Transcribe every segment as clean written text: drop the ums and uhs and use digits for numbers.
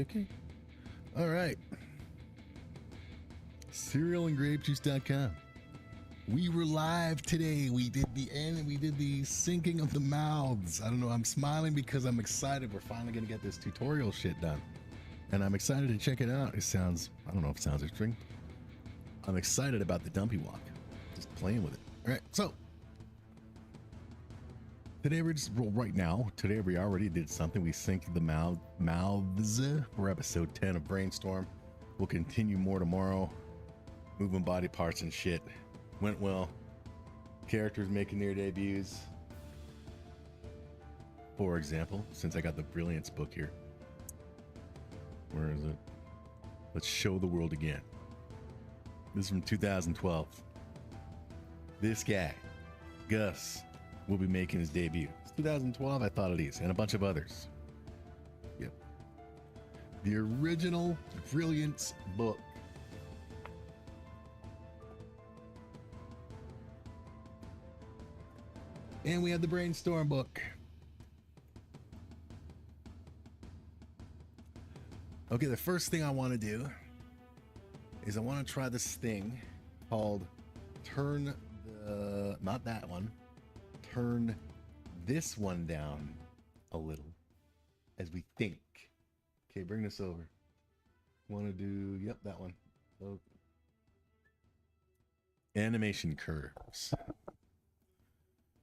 Okay. All right. Cerealandgrapejuice.com. We were live today. We did the end. We did the syncing of the mouths. I don't know. I'm smiling because I'm excited. We're finally going to get this tutorial shit done. And I'm excited to check it out. It sounds, I don't know if it sounds interesting. I'm excited about the dumpy walk. Just playing with it. All right. So today we're just, well, right now, today we already did something. We synced the mouths. We're episode 10 of Brainstorm. We'll continue more tomorrow. Moving body parts and shit. Went well. Characters making their debuts. For example, since I got the Brilliance book here. Where is it? Let's show the world again. This is from 2012. This guy, Gus, will be making his debut. It's 2012, I thought it is, and a bunch of others. Yep. The original Brilliance book. And we have the Brainstorm book. Okay, the first thing I want to do is I want to try this thing called turn the, not that one, turn this one down a little as we think. Okay, bring this over. Want to do, yep, that one. So, animation curves.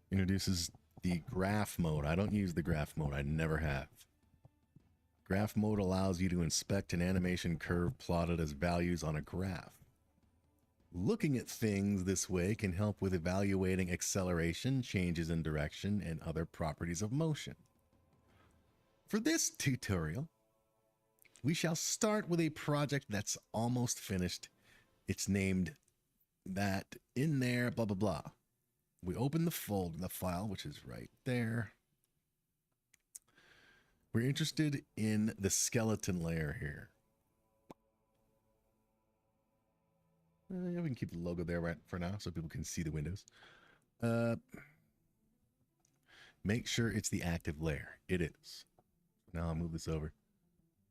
Introduces the graph mode. I don't use the graph mode. I never have. Graph mode allows you to inspect an animation curve plotted as values on a graph. Looking at things this way can help with evaluating acceleration, changes in direction, and other properties of motion. For this tutorial, we shall start with a project that's almost finished. It's named that in there, blah, blah, blah. We open the file, which is right there. We're interested in the skeleton layer here. Yeah, we can keep the logo there right for now so people can see the windows. Make sure it's the active layer. It is. Now I'll move this over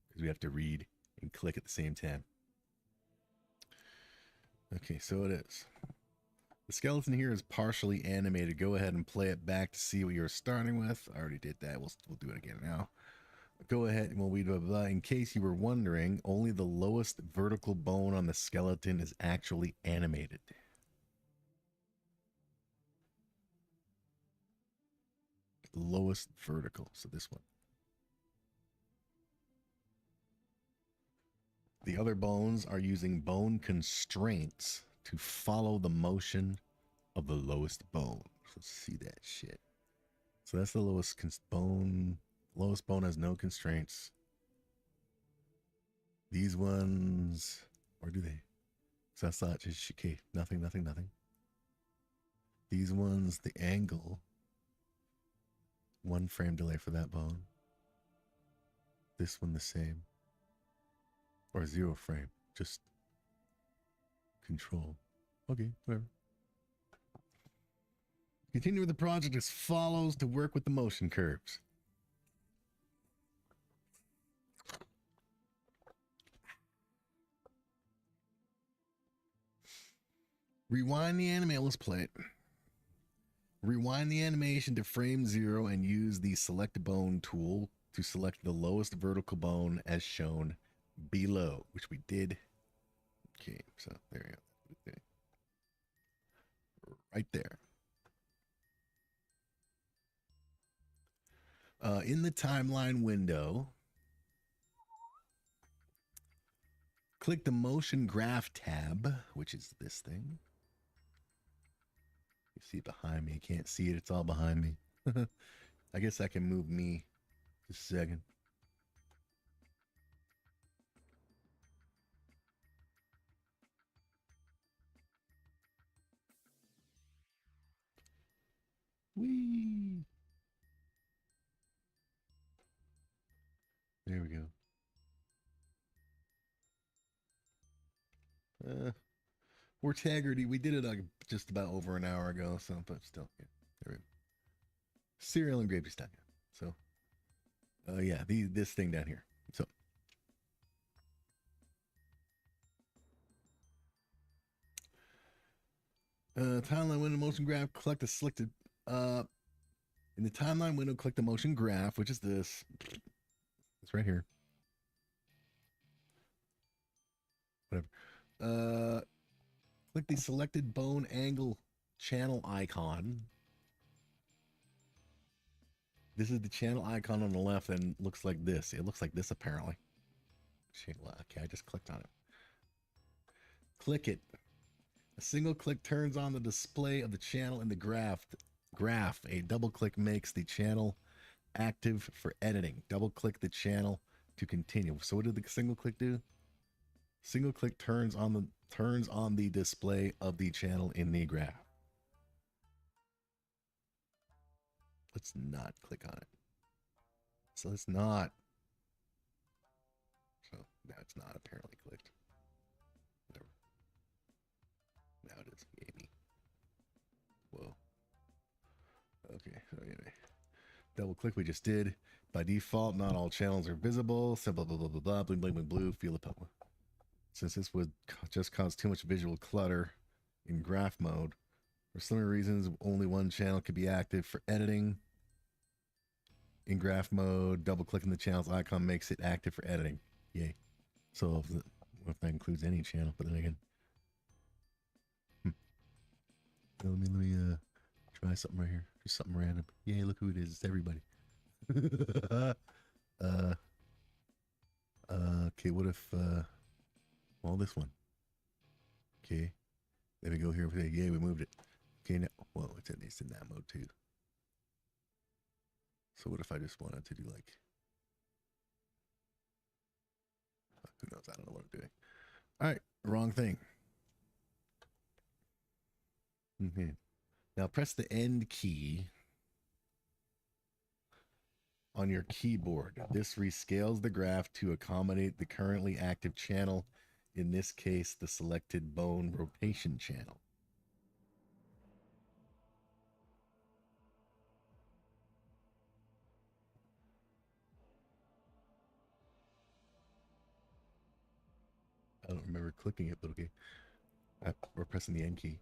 because we have to read and click at the same time. Okay, so it is. The skeleton here is partially animated. Go ahead and play it back to see what you're starting with. I already did that. We'll do it again now. Go ahead and we'll read blah, blah, blah. In case you were wondering, only the lowest vertical bone on the skeleton is actually animated. The lowest vertical, so this one. The other bones are using bone constraints to follow the motion of the lowest bone. Let's see that shit. So that's the lowest bone. Lowest bone has no constraints. These ones, or do they? So that's not just okay. Nothing, nothing, nothing. These ones, the angle. 1 frame delay for that bone. This one the same. Or 0 frame. Just control. Okay, whatever. Continue with the project as follows to work with the motion curves. Rewind the animation. Let's play it. Rewind the animation to frame 0 and use the select bone tool to select the lowest vertical bone as shown below, which we did. Okay, so there you go. Right there. In the timeline window, click the motion graph tab, which is this thing. You see it behind me. You can't see it. It's all behind me. I guess I can move me just a second. Whee! There we go. We're Taggarty. We did it like just about over an hour ago, so but still, yeah. There we go. Cereal and gravy stuck. So, yeah, this thing down here. So, Timeline window motion graph. Collect a selected. In the timeline window, click the motion graph, which is this. It's right here. Whatever. Click the selected bone angle channel icon. This is the channel icon on the left and looks like this. It looks like this apparently. Okay, I just clicked on it. Click it. A single click turns on the display of the channel in the graph. A double click makes the channel active for editing. Double click the channel to continue. So what did the single click do? Single click turns on the display of the channel in the graph. Let's not click on it. So let's not. So now it's not apparently clicked. Whatever. Now it is. Amy. Whoa. Okay, so anyway. Double click we just did. By default, not all channels are visible. Simple blah blah blah blah. Bling bling bling blue. Feel the power. Since this would just cause too much visual clutter in graph mode, for some reasons, only one channel could be active for editing. In graph mode, double clicking the channel's icon makes it active for editing. Yay. So if that includes any channel, but then again. Let me try something right here. Just something random. Yay, look who it is. It's everybody. Okay, what if well, this one. Okay. There we go here. Yay, we moved it. Okay, now well, it's in that mode too. So what if I just wanted to do like, who knows? I don't know what I'm doing. All right, wrong thing. Okay. Now press the end key on your keyboard. This rescales the graph to accommodate the currently active channel, in this case, the selected bone rotation channel. I don't remember clicking it, but okay. We're pressing the end key.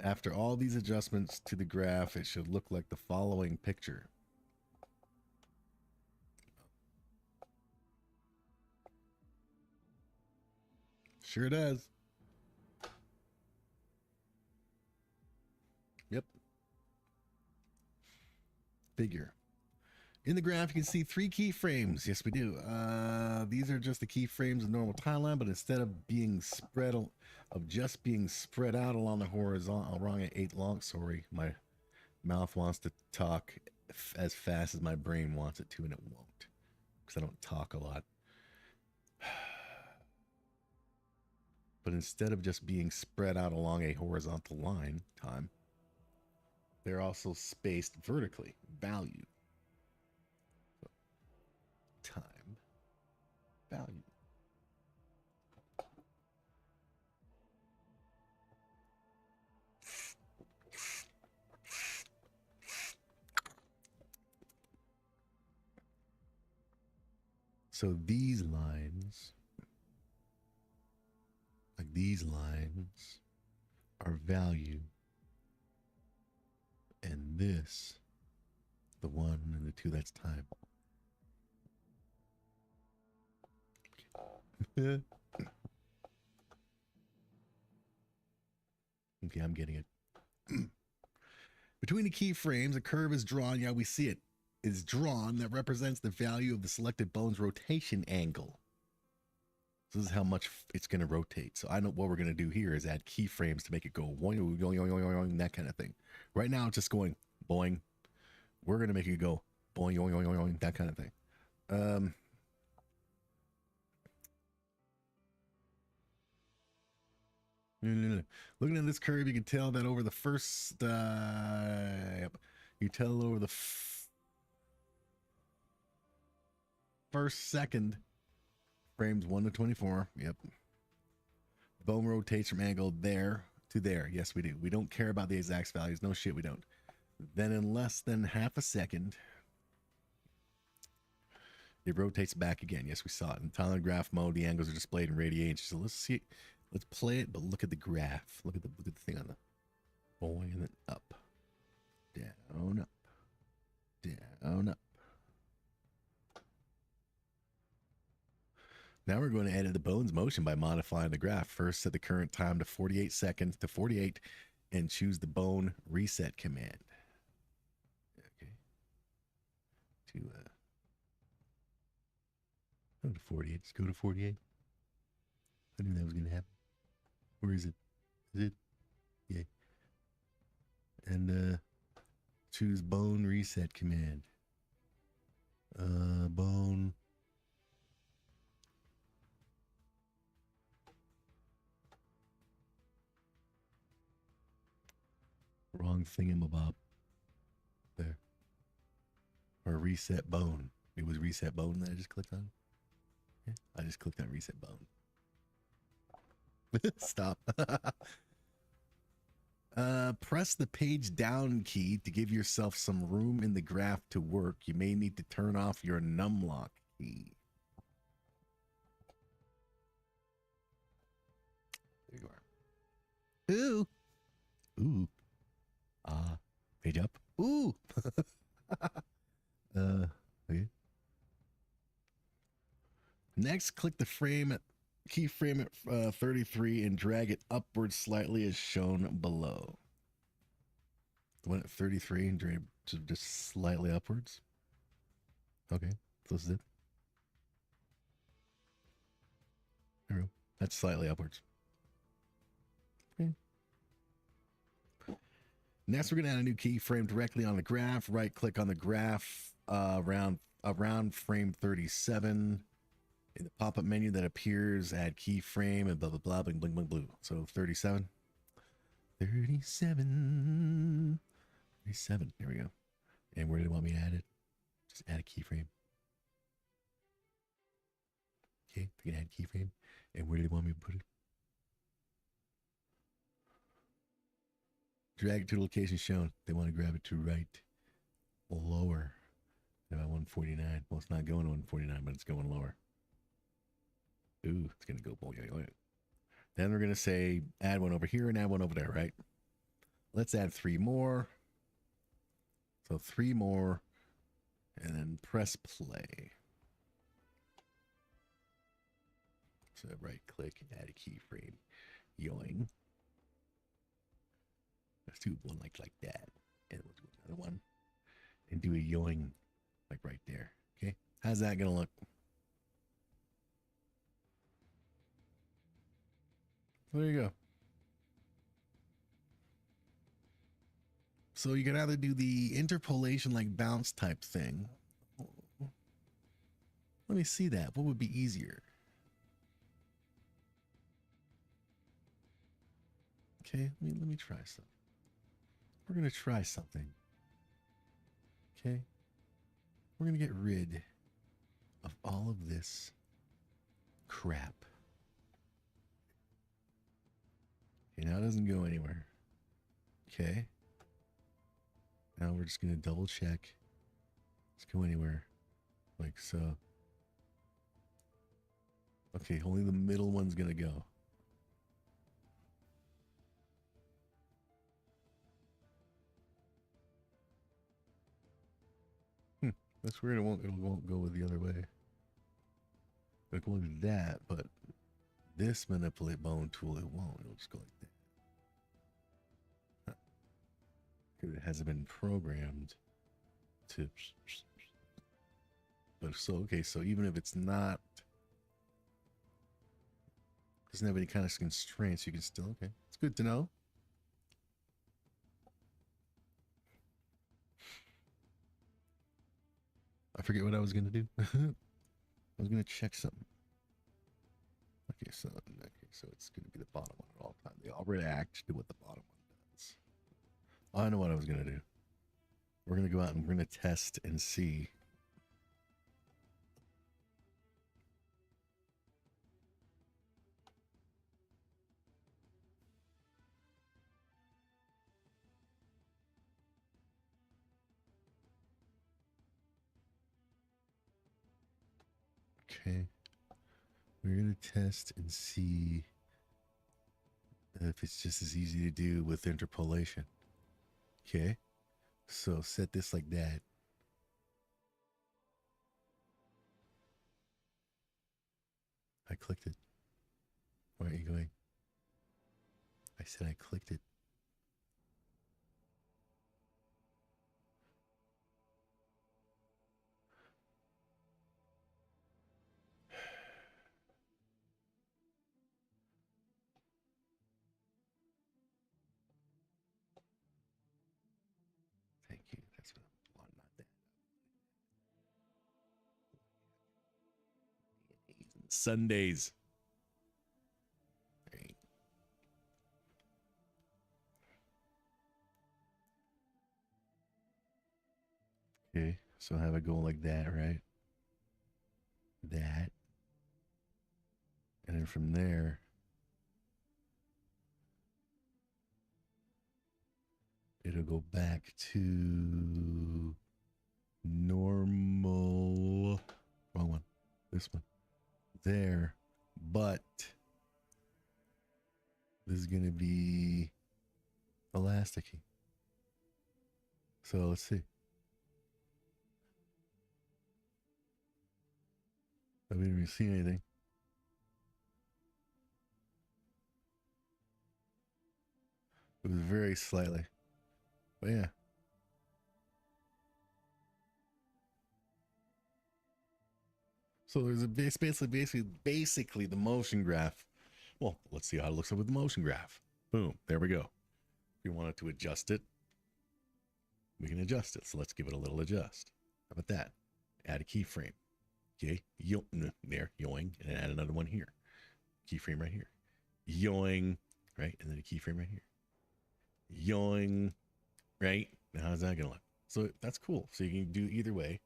After all these adjustments to the graph, it should look like the following picture. Sure does. Yep. Figure. In the graph, you can see 3 keyframes. Yes, we do. These are just the keyframes of normal timeline, but instead of being spread out along the horizontal, wrong at 8 long. Sorry, my mouth wants to talk as fast as my brain wants it to, and it won't, because I don't talk a lot. But instead of just being spread out along a horizontal line, they're also spaced vertically. Value. Time. Value. So these lines, like these lines, are value. And this, the 1 and the 2, that's time. Okay, I'm getting it. Between the keyframes, a curve is drawn. Yeah, we see it. It's drawn that represents the value of the selected bone's rotation angle. So this is how much it's going to rotate. So I know what we're going to do here is add keyframes to make it go boing, boing, boing, boing, that kind of thing. Right now, it's just going boing. We're going to make it go boing, boing, boing, boing, that kind of thing. Looking at this curve, you can tell that over the first, you tell over the first second, frames 1 to 24. Yep. Bone rotates from angle there to there. Yes, we do. We don't care about the exact values. No shit, we don't. Then in less than half a second, it rotates back again. Yes, we saw it. In timeline graph mode, the angles are displayed in radians. So let's see. Let's play it, but look at the graph. Look at the thing on the Boing, and then up. Down, up. Down, up. Now we're going to edit the bone's motion by modifying the graph. First, set the current time to 48 seconds to 48 and choose the bone reset command. Okay. Go to 48. Just go to 48. I knew that was going to happen. Where is it? Is it? Yeah. And choose bone reset command. Bone. Wrong thingamabob. There. Or reset bone. It was reset bone that I just clicked on. Yeah, I just clicked on reset bone. Stop. Press the page down key to give yourself some room in the graph to work. You may need to turn off your numlock key. There you are. Ooh. Ooh. Page up. Ooh. Okay. Next, click the keyframe at 33 and drag it upward slightly as shown below. The one at 33 and drag to just slightly upwards. Okay, so this is it. There we go. That's slightly upwards. Okay. Next, we're going to add a new keyframe directly on the graph. Right click on the graph around frame 37. In the pop-up menu that appears, add keyframe and blah, blah, blah, bling, bling, bling, blue. So 37. 37. 37. There we go. And where do you want me to add it? Just add a keyframe. Okay, we can add keyframe. And where do you want me to put it? Drag it to the location shown. They want to grab it to right, lower. About 149. Well, it's not going to 149, but it's going lower. Ooh, it's going to go. Then we're going to say add one over here and add one over there, right? Let's add 3 more. So 3 more. And then press play. So right click, add a keyframe. Yoing. Let's do one like that. And we'll do another one. And do a yoing like right there. Okay. How's that going to look? There you go. So you can either do the interpolation like bounce type thing. Let me see that. What would be easier? Okay, let me try something. We're going to try something. Okay. We're going to get rid of all of this crap. Okay, now it doesn't go anywhere. Okay. Now we're just going to double check. Let's go anywhere. Like so. Okay, only the middle one's going to go. That's weird. It won't go with the other way. It will do that, but this manipulate bone tool, it won't. It'll just go like that. Because it hasn't been programmed to. But so okay, so even if it's not, doesn't have any kind of constraints, you can still okay. It's good to know. I forget what I was gonna do. I was gonna check something. Okay, so it's gonna be the bottom one at all times. They all react to what the bottom one does. Oh, I know what I was gonna do. We're gonna go out and we're gonna test and see. Okay. We're going to test and see if it's just as easy to do with interpolation. Okay, so set this like that. I clicked it. Where are you going? I said I clicked it. Thank you. That's what I want, not that. Sundays. Right. Okay, so have it go like that, right? That. And then from there, it'll go back to normal. Wrong one. This one. There. But this is going to be elasticy. So let's see. I didn't even see anything. It was very slightly. But yeah. So there's a basically the motion graph. Well, let's see how it looks like with the motion graph. Boom. There we go. If we wanted to adjust it, we can adjust it. So let's give it a little adjust. How about that? Add a keyframe. Okay. There. Yoing. And then add another one here. Keyframe right here. Yoing. Right. And then a keyframe right here. Yoing. Right. Now how's that going to look? So that's cool. So you can do either way.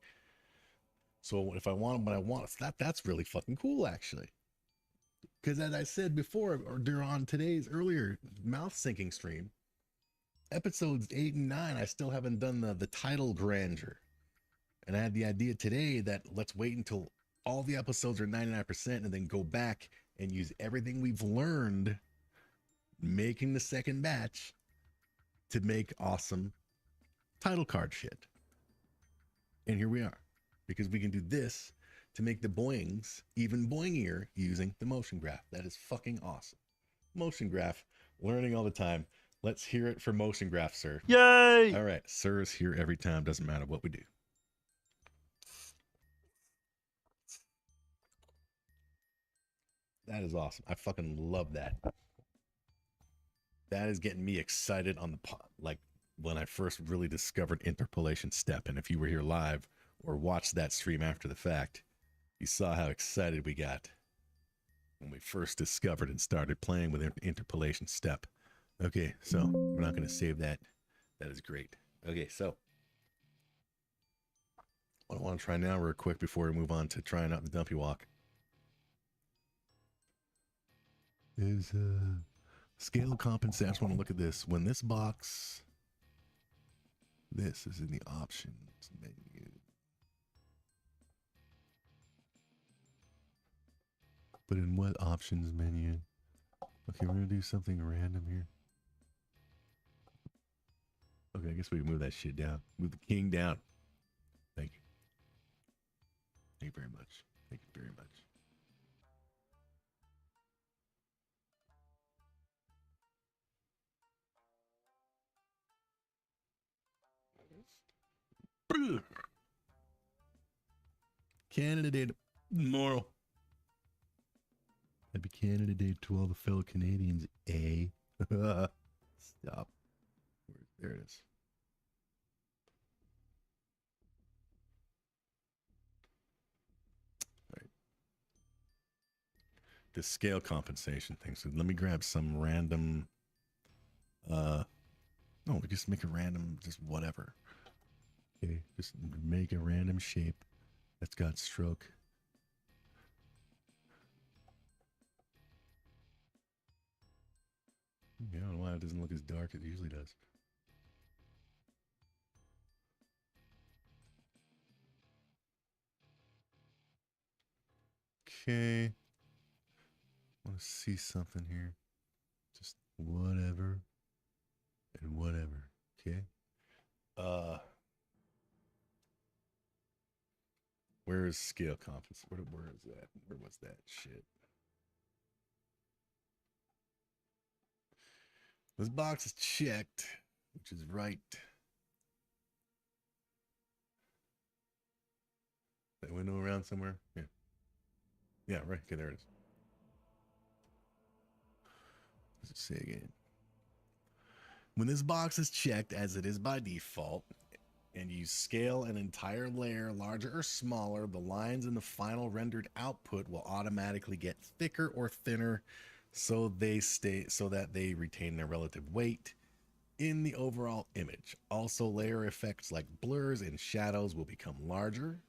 So if I want what I want, that's really fucking cool, actually. Because as I said before, or during today's earlier mouth syncing stream, episodes 8 and 9, I still haven't done the title grandeur. And I had the idea today that let's wait until all the episodes are 99% and then go back and use everything we've learned making the second batch to make awesome title card shit. And here we are. Because we can do this to make the boings even boingier using the motion graph. That is fucking awesome. Motion graph, learning all the time. Let's hear it for motion graph, sir. Yay! All right, sir is here every time. Doesn't matter what we do. That is awesome. I fucking love that. That is getting me excited on the like when I first really discovered interpolation step. And if you were here live or watched that stream after the fact, you saw how excited we got when we first discovered and started playing with interpolation step. Okay, so we're not going to save that. That is great. Okay, so what I want to try now real quick before we move on to trying out the dumpy walk is scale compensation. I just want to look at this. When this box, this is in the options menu. But in what options menu? Okay, we're going to do something random here. Okay, I guess we can move that shit down. Move the king down. Thank you. Thank you very much. Thank you very much. Candidate moral. I'd be candidate to all the fellow Canadians, eh? Stop. There it is. All right. The scale compensation thing. So let me grab some random. No, we just make a random, just whatever. Okay, just make a random shape that's got stroke. I don't know why it doesn't look as dark as it usually does. Okay. I want to see something here. Just whatever, and whatever. Okay. Where is scale confidence? Where is that? Where was that shit? This box is checked, which is right. That window around somewhere? Yeah. Yeah, right. Okay, there it is. Let's just say again. When this box is checked, as it is by default, and you scale an entire layer larger or smaller, the lines in the final rendered output will automatically get thicker or thinner so that they retain their relative weight in the overall image. Also, layer effects like blurs and shadows will become larger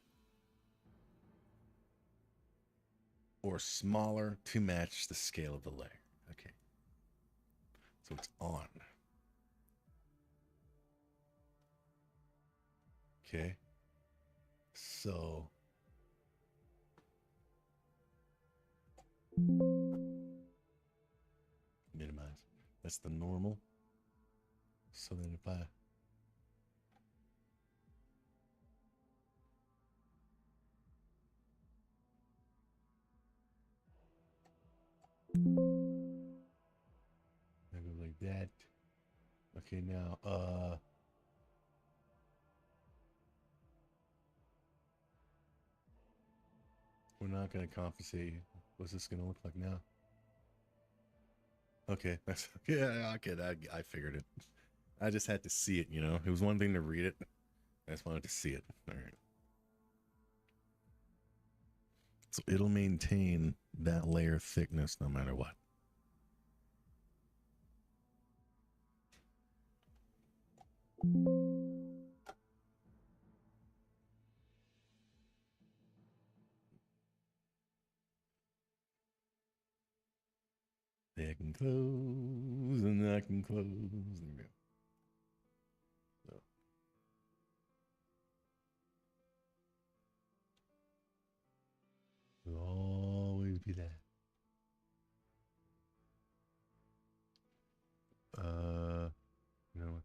or smaller to match the scale of the layer. Okay. So it's on. Okay. So minimize. That's the normal. So then if I go like that. Okay, now we're not gonna compensate. What's this gonna look like now? Okay, that's yeah, okay, I figured it. I just had to see it, you know. It was one thing to read it. I just wanted to see it. All right. So it'll maintain that layer thickness no matter what. They can close and I can close. There we go. So. There'll always be that. You know what?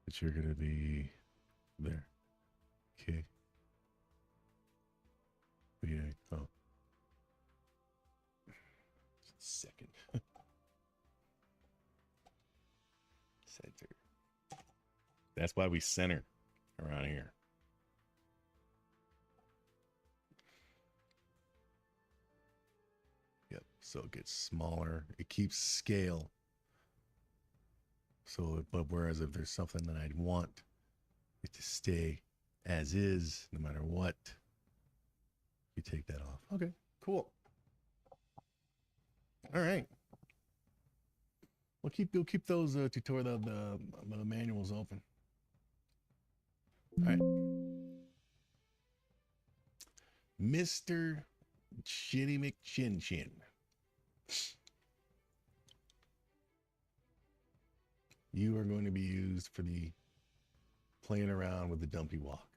But you're gonna be there. Okay. Yeah. Oh. Just a second. Center. That's why we center around here. Yep. So it gets smaller. It keeps scale. So, but whereas if there's something that I'd want it to stay as is, no matter what, you take that off. Okay, cool. All right. We'll keep those tutorial the manuals open. All right. Mr. Chitty McChin Chin. You are going to be used for the playing around with the dumpy walk.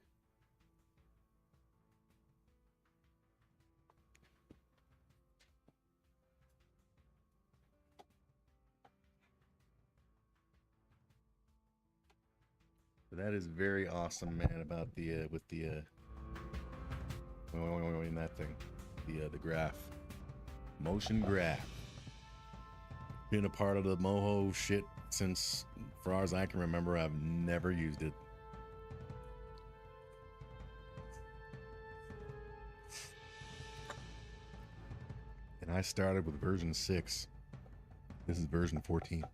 So that is very awesome, man, about the with the in that thing, the graph, motion graph. Been a part of the MOHO shit since, for far as I can remember. I've never used it. And I started with version 6. This is version 14.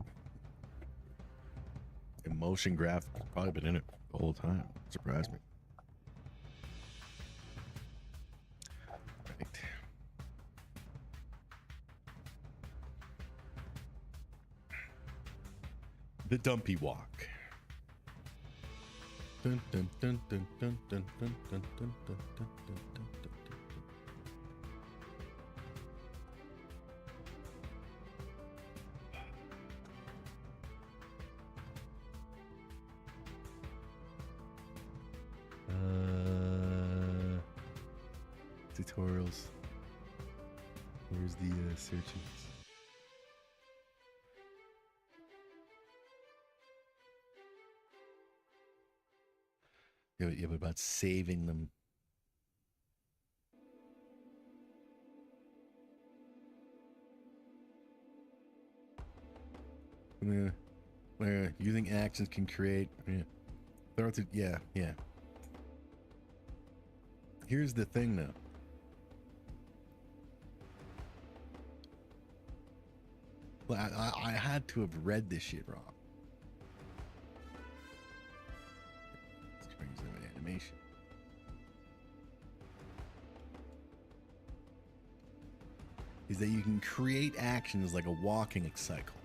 And motion graph has probably been in it the whole time. Surprised me. Right. The dumpy walk. Dun, dun, dun, dun, dun, dun, dun, dun, dun, dun, dun, dun, dun. tutorials. Where's the searches? Yeah, but about saving them. Using actions can create. Yeah. Here's the thing, though. Well, I had to have read this shit wrong. Strings of animation. Is that you can create actions like a walking cycle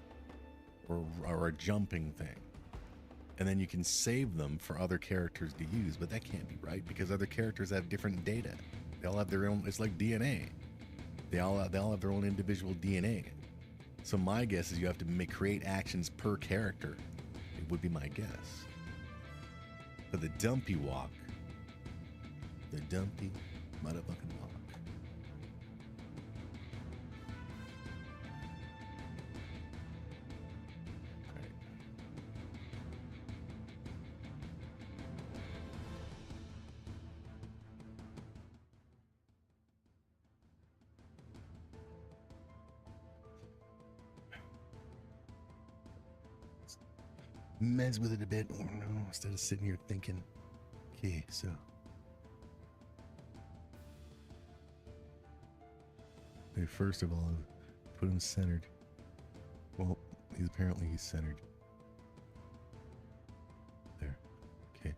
or a jumping thing, and then you can save them for other characters to use. But that can't be right because other characters have different data. They all have their own. It's like DNA. They all have their own individual DNA. So my guess is you have to create actions per character. It would be my guess. For the dumpy walk, the dumpy motherfucking walk. Right. Mess with it a bit, or no, instead of sitting here thinking. Okay, so. Okay, first of all, put him centered. Well, he's centered. There. Okay.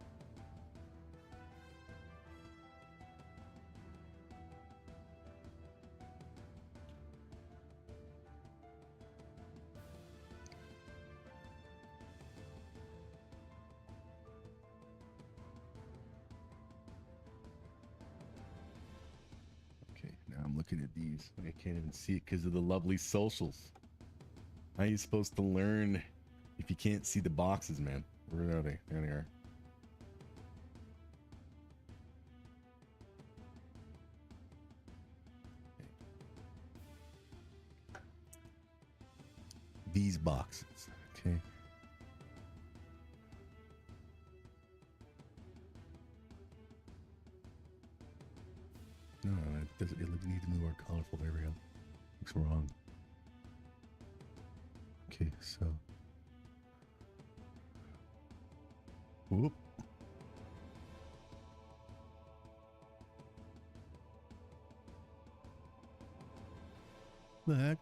Now I'm looking at these. I can't even see it because of the lovely socials. How are you supposed to learn if you can't see the boxes, man? Where are they? There they are. Okay. These boxes, okay. No, it needs to be more colorful. There we go. Looks wrong. Okay, so. Whoop. The heck?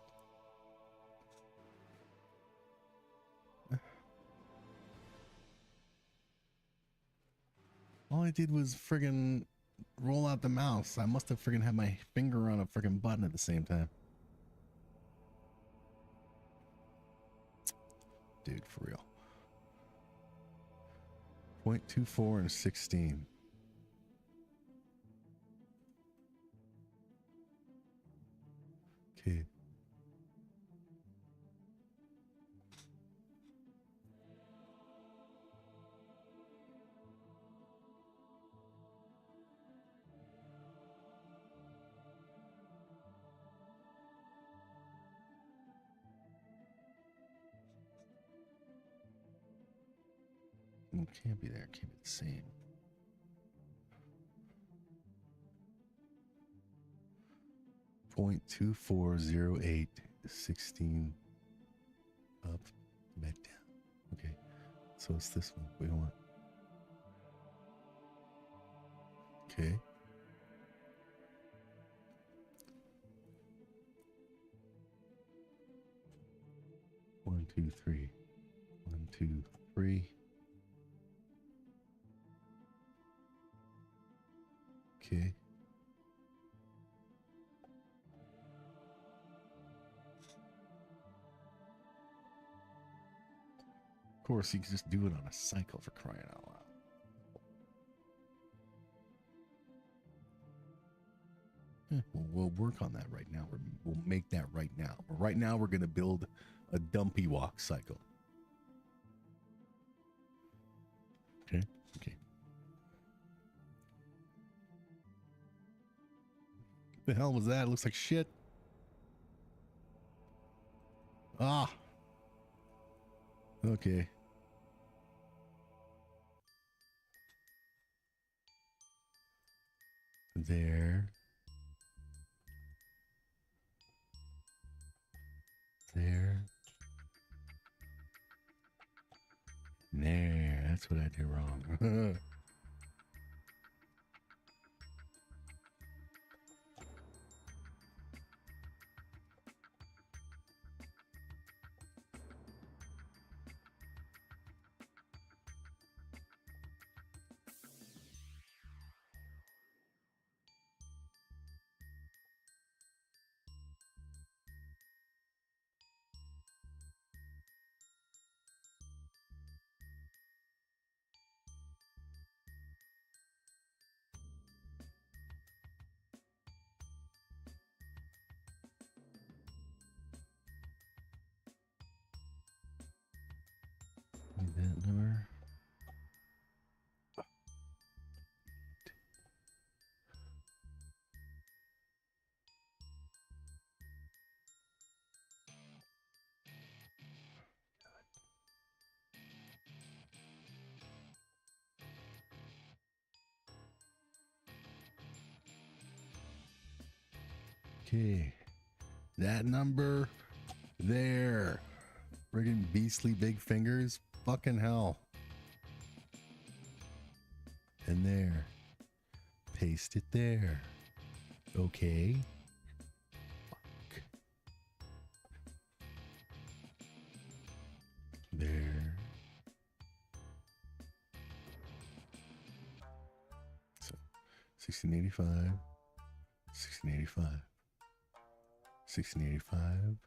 All I did was friggin' roll out the mouse. I must have friggin' had my finger on a friggin' button at the same time. Dude, for real. 0.24 and 16. Okay. It can't be there. It can't be the same. .2408 16 up, back down. Okay, so it's this one we want. Okay. One, two, three. 1, 2, 3. Okay. Of course, you can just do it on a cycle, for crying out loud. We'll work on that right now. We'll make that right now. But right now, we're going to build a dumpy walk cycle. Okay. Okay. The hell was that? It looks like shit. Ah. Okay. There. There. There. That's what I did wrong. That number. Okay. That number there. Friggin' beastly big fingers. Fucking hell. And there. Paste it there. Okay. Fuck. There. So 1685. 1685. 1685.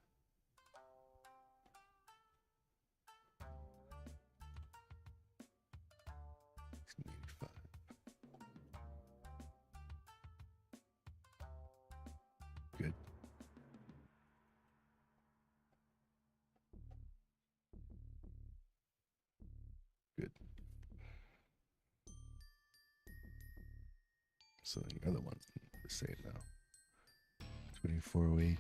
1685. Good. Good. So the other one's the same now. 2408.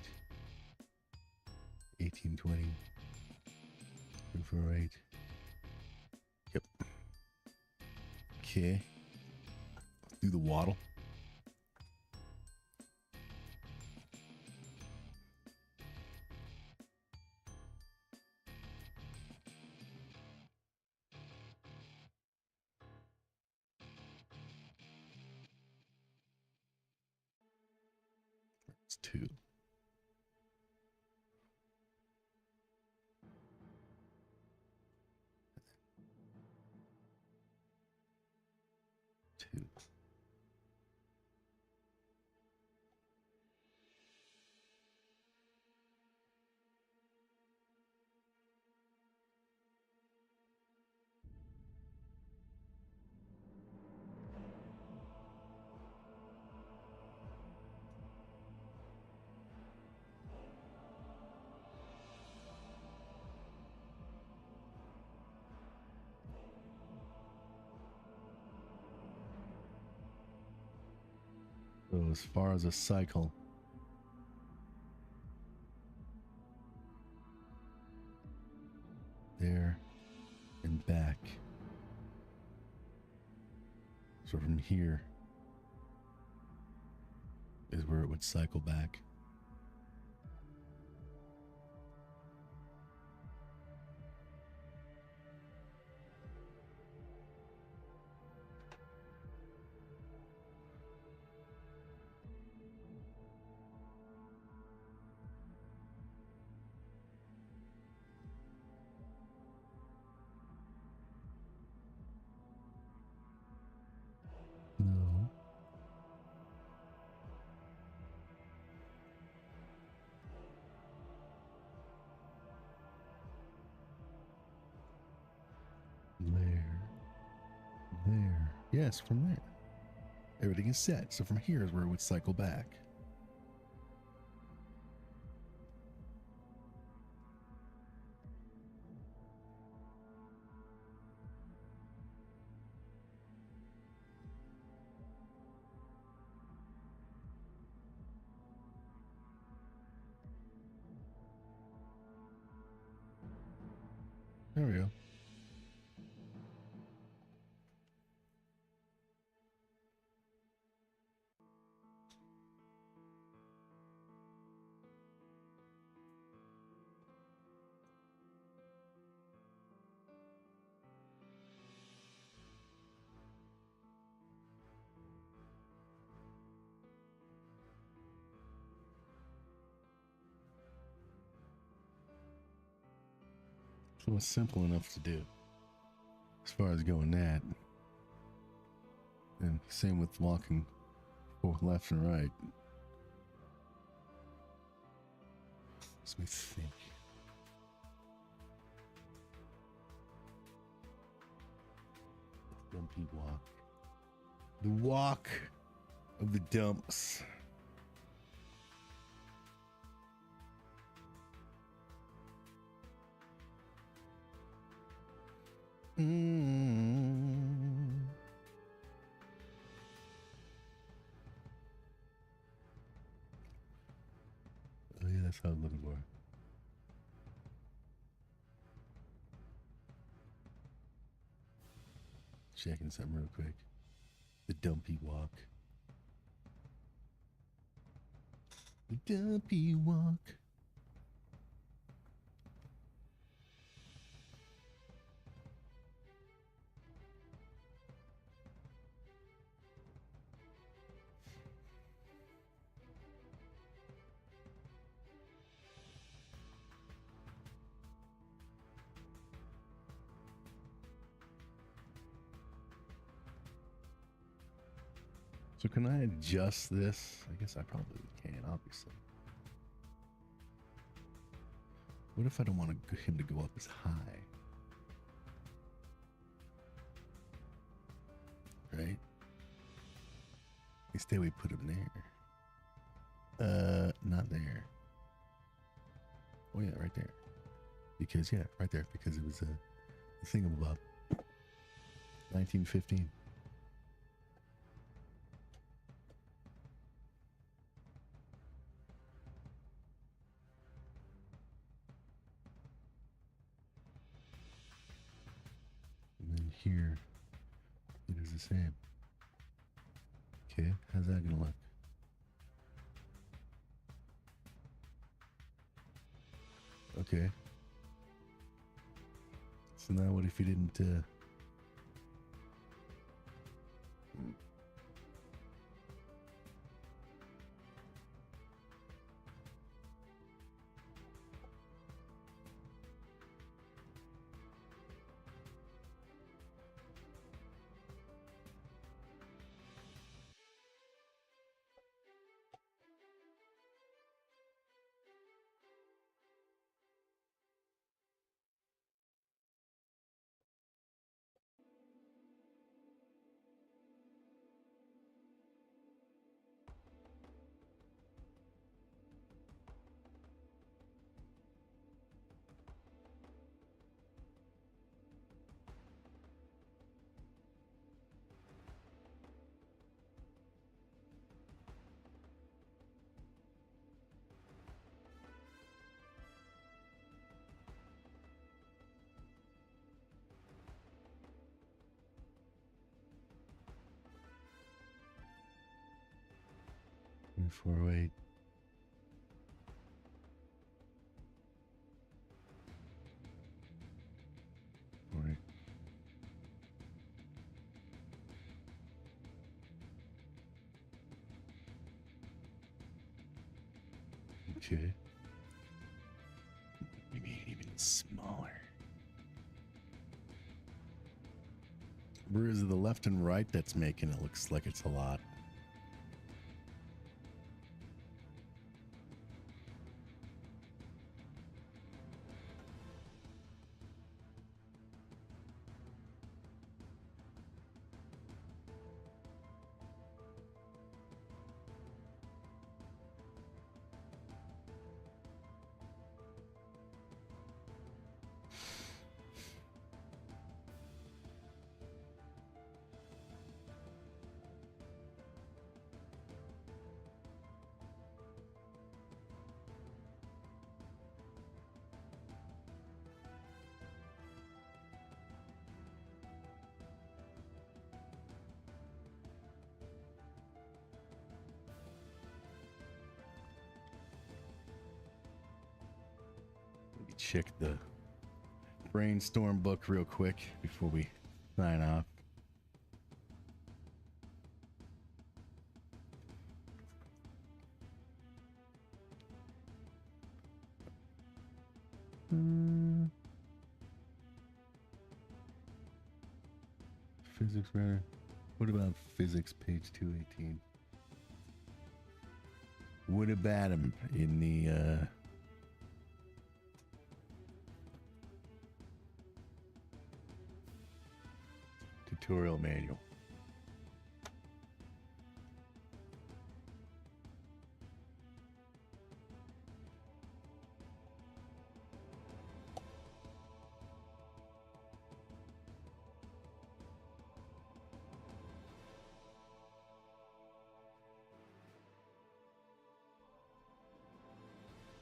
1820. 2408. Yep. Okay. Do the waddle. It's 2. Two. So as far as a cycle, there and back. So from here is where it would cycle back. No. There. Yes, from there. Everything is set. So from here is where it would cycle back. There we go. So it's simple enough to do as far as going that. And same with walking both left and right. Let me think. Dumpy walk. The walk of the dumps. Oh yeah, that's what I was looking for. Checking something real quick. The dumpy walk. The dumpy walk. So can I adjust this? I guess I probably can, obviously. What if I don't want him to go up as high? Right? Instead we put him there. Not there. Oh yeah, right there. Because, yeah, right there. Because it was a thingamabob. 1915. And then here, it is the same. Okay, how's that gonna look? Okay. So now what if you didn't, .408. Right. Okay. Maybe even smaller. Where is it the left and right that's making it looks like it's a lot? check the brainstorm book real quick before we sign off. Physics, right? What about physics, page 218? What about him in the tutorial manual?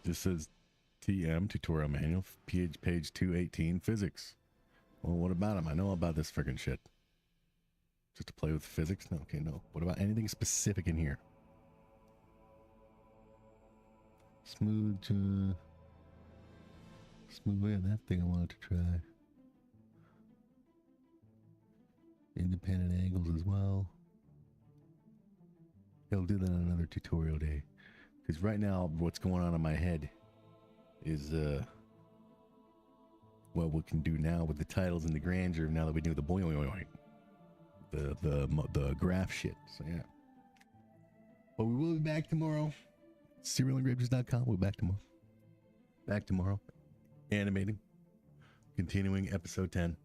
This says TM, tutorial manual, page 218, physics. Well, what about him? I know about this freaking shit. Just to play with physics? No, okay, no. What about anything specific in here? Smooth way of that thing I wanted to try. Independent angles as well. I'll do that on another tutorial day. Because right now, what's going on in my head is, what we can do now with the titles and the grandeur, now that we do the the graph shit. So, yeah. But we will be back tomorrow. Cerealandgrapes.com. We'll be back tomorrow. Back tomorrow. Animating. Continuing episode 10.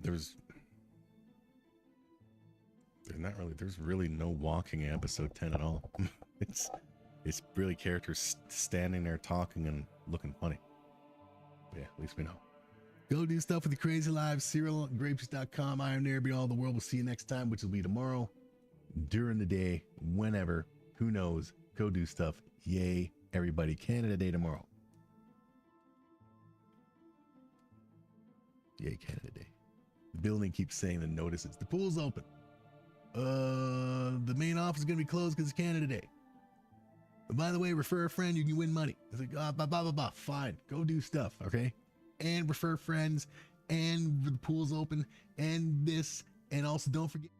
There's really no walking in episode 10 at all. It's really characters standing there talking and looking funny. But yeah, at least we know. Go do stuff with your crazy lives. Cerealandgrapes.com. I am there. Be all the world. We'll see you next time, which will be tomorrow, during the day, whenever. Who knows? Go do stuff. Yay, everybody. Canada Day tomorrow. Yay, Canada Day. The building keeps saying the notices. The pool's open. The main office is going to be closed because it's Canada Day. But by the way, refer a friend, you can win money. It's like, blah, blah, blah, blah. Fine. Go do stuff, okay? And refer friends, and the pool's open, and this, and also don't forget.